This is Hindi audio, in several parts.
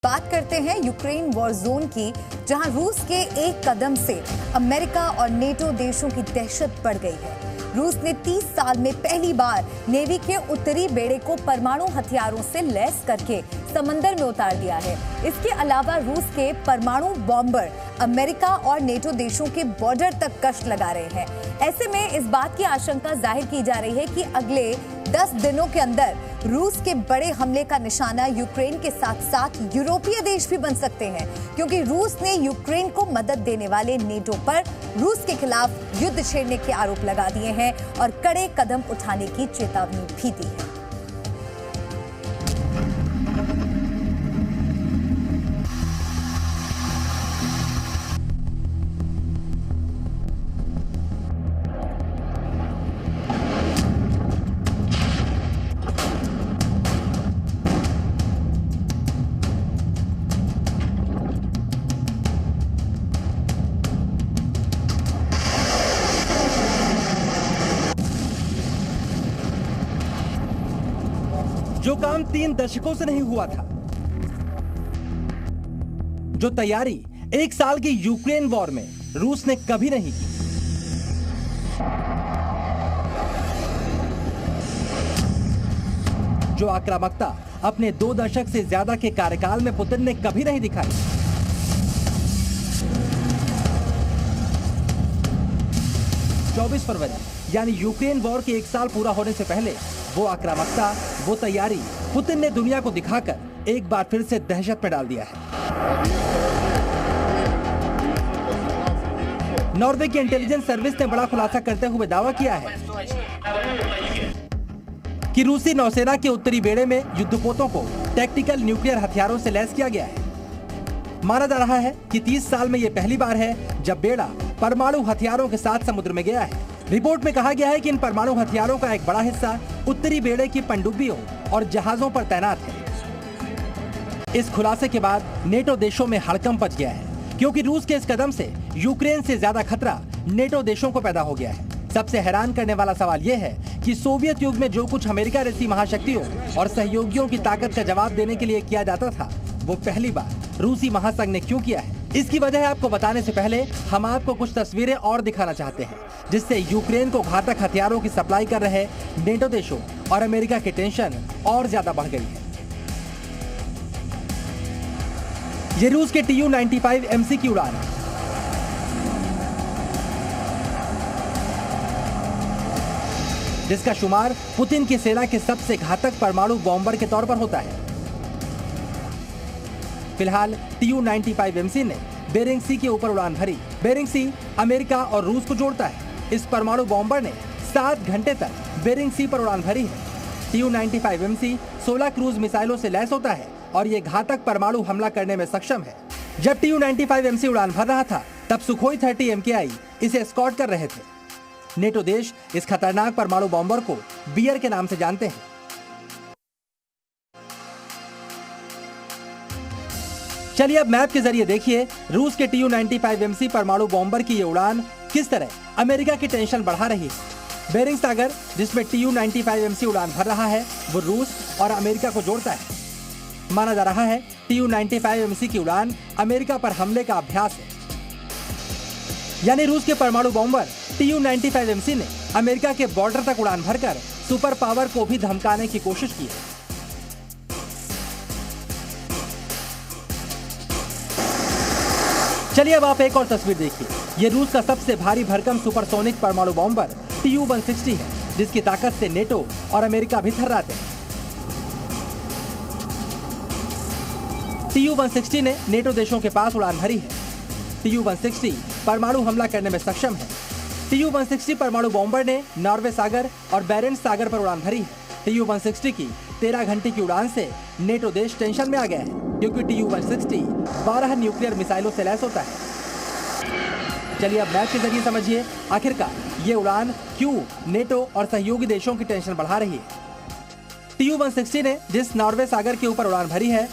बात करते हैं यूक्रेन वॉर जोन की, जहां रूस के एक कदम से अमेरिका और नेटो देशों की दहशत बढ़ गई है। रूस ने 30 साल में पहली बार नेवी के उत्तरी बेड़े को परमाणु हथियारों से लैस करके समंदर में उतार दिया है। इसके अलावा रूस के परमाणु बॉम्बर अमेरिका और नेटो देशों के बॉर्डर तक कष्ट लगा रहे हैं। ऐसे में इस बात की आशंका जाहिर की जा रही है कि अगले 10 दिनों के अंदर रूस के बड़े हमले का निशाना यूक्रेन के साथ साथ यूरोपीय देश भी बन सकते हैं, क्योंकि रूस ने यूक्रेन को मदद देने वाले नेटो पर रूस के खिलाफ युद्ध छेड़ने के आरोप लगा दिए हैं और कड़े कदम उठाने की चेतावनी भी दी है। जो काम 3 दशकों से नहीं हुआ था, जो तैयारी 1 साल की यूक्रेन वॉर में रूस ने कभी नहीं की, जो आक्रामकता अपने 2 दशक से ज्यादा के कार्यकाल में पुतिन ने कभी नहीं दिखाई, 24 फरवरी यानी यूक्रेन वॉर के 1 साल पूरा होने से पहले वो आक्रामकता, वो तैयारी पुतिन ने दुनिया को दिखाकर एक बार फिर से दहशत में डाल दिया है। नॉर्वे की इंटेलिजेंस सर्विस ने बड़ा खुलासा करते हुए दावा किया है कि रूसी नौसेना के उत्तरी बेड़े में युद्धपोतों को टैक्टिकल न्यूक्लियर हथियारों से लैस किया गया है। माना जा रहा है कि 30 साल में यह पहली बार है जब बेड़ा परमाणु हथियारों के साथ समुद्र में गया है। रिपोर्ट में कहा गया है कि इन परमाणु हथियारों का एक बड़ा हिस्सा उत्तरी बेड़े की पनडुब्बियों और जहाजों पर तैनात है। इस खुलासे के बाद नेटो देशों में हड़कंप मच गया है, क्योंकि रूस के इस कदम से यूक्रेन से ज्यादा खतरा नेटो देशों को पैदा हो गया है। सबसे हैरान करने वाला सवाल यह है कि सोवियत युग में जो कुछ अमेरिका जैसी महाशक्तियों और सहयोगियों की ताकत का जवाब देने के लिए किया जाता था, वो पहली बार रूसी महासंघ ने क्यों किया है। इसकी वजह आपको बताने से पहले हम आपको कुछ तस्वीरें और दिखाना चाहते हैं, जिससे यूक्रेन को घातक हथियारों की सप्लाई कर रहे नेटो देशों और अमेरिका की टेंशन और ज्यादा बढ़ गई है। ये रूस के Tu-95MC की उड़ान है, जिसका शुमार पुतिन की सेना के सबसे घातक परमाणु बॉम्बर के तौर पर होता है। फिलहाल Tu-95MC ने बेरिंग सी के ऊपर उड़ान भरी। बेरिंग सी अमेरिका और रूस को जोड़ता है। इस परमाणु बॉम्बर ने 7 घंटे तक बेरिंग सी पर उड़ान भरी है। Tu-95MC 16 क्रूज मिसाइलों से लैस होता है और ये घातक परमाणु हमला करने में सक्षम है। जब Tu-95MC उड़ान भर रहा था, तब सुखोई 30 MKI इसे एस्कॉर्ट कर रहे थे। नेटो देश इस खतरनाक परमाणु बॉम्बर को बियर के नाम से जानते हैं। चलिए अब मैप के जरिए देखिए रूस के Tu-95MC परमाणु बॉम्बर की ये उड़ान किस तरह अमेरिका की टेंशन बढ़ा रही है। बेरिंग सागर, जिसमें Tu-95MC उड़ान भर रहा है, वो रूस और अमेरिका को जोड़ता है। माना जा रहा है Tu-95MC की उड़ान अमेरिका पर हमले का अभ्यास है, यानी रूस के परमाणु बॉम्बर Tu-95MC ने अमेरिका के बॉर्डर तक उड़ान भरकर सुपर पावर को भी धमकाने की कोशिश की है। चलिए अब आप एक और तस्वीर देखिए। ये रूस का सबसे भारी भरकम सुपरसोनिक परमाणु बॉम्बर Tu-160 है, जिसकी ताकत से नेटो और अमेरिका भी थर्राते हैं। Tu-160 ने नेटो देशों के पास उड़ान भरी है। Tu-160 परमाणु हमला करने में सक्षम है। Tu-160 परमाणु बॉम्बर ने नॉर्वे सागर और बैरेंट्स सागर पर उड़ान भरी है। Tu-160 की 13 घंटे की उड़ान से नेटो देश टेंशन में आ गया है, क्योंकि Tu-160 12 न्यूक्लियर मिसाइलों से लैस होता है। चलिए अब मैप के जरिए समझिए आखिरकार ये उड़ान क्यों नेटो और सहयोगी देशों की टेंशन बढ़ा रही है। Tu-160 ने जिस नॉर्वे सागर के ऊपर उड़ान भरी है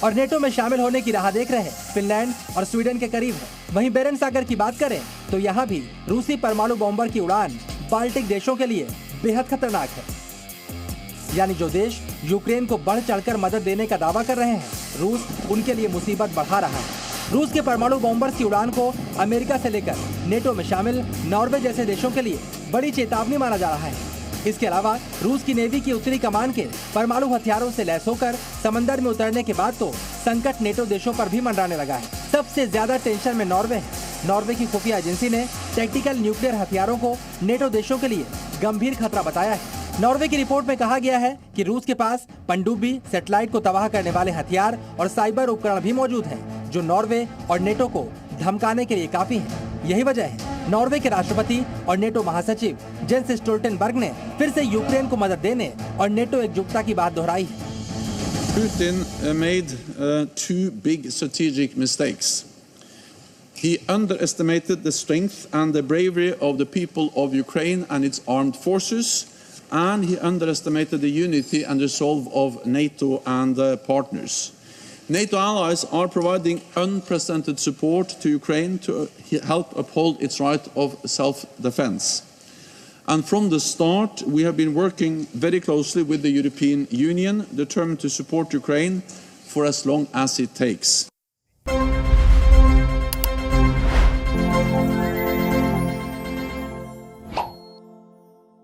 और नेटो में शामिल होने की राह देख रहे फिनलैंड और स्वीडन के करीब है। वहीं बेरेंट्स सागर की बात करें तो यहाँ भी रूसी परमाणु बॉम्बर की उड़ान बाल्टिक देशों के लिए बेहद खतरनाक है। यानी जो देश यूक्रेन को बढ़ चढ़कर मदद देने का दावा कर रहे हैं, रूस उनके लिए मुसीबत बढ़ा रहा है। रूस के परमाणु बॉम्बर्स की उड़ान को अमेरिका से लेकर नेटो में शामिल नॉर्वे जैसे देशों के लिए बड़ी चेतावनी माना जा रहा है। इसके अलावा रूस की नेवी की उत्तरी कमान के परमाणु हथियारों से लैस होकर समंदर में उतरने के बाद तो संकट नेटो देशों पर भी मंडराने लगा है। सबसे ज्यादा टेंशन में नॉर्वे है। नॉर्वे की खुफिया एजेंसी ने टैक्टिकल न्यूक्लियर हथियारों को नेटो देशों के लिए गंभीर खतरा बताया है। नॉर्वे की रिपोर्ट में कहा गया है कि रूस के पास पनडुब्बी, सैटेलाइट को तबाह करने वाले हथियार और साइबर उपकरण भी मौजूद हैं, जो नॉर्वे और नेटो को धमकाने के लिए काफी है। यही वजह है नॉर्वे के राष्ट्रपति और नेटो महासचिव जेंस स्टोल्टेनबर्ग ने फिर से यूक्रेन को मदद देने और नेटो एकजुटता की बात दोहराई है। Putin made two big strategic mistakes. He underestimated the strength and the bravery of the people of Ukraine and its armed forces, and he underestimated the unity and resolve of NATO and partners. NATO allies are providing unprecedented support to Ukraine to help uphold its right of self-defense. And from the start, we have been working very closely with the European Union, determined to support Ukraine for as long as it takes.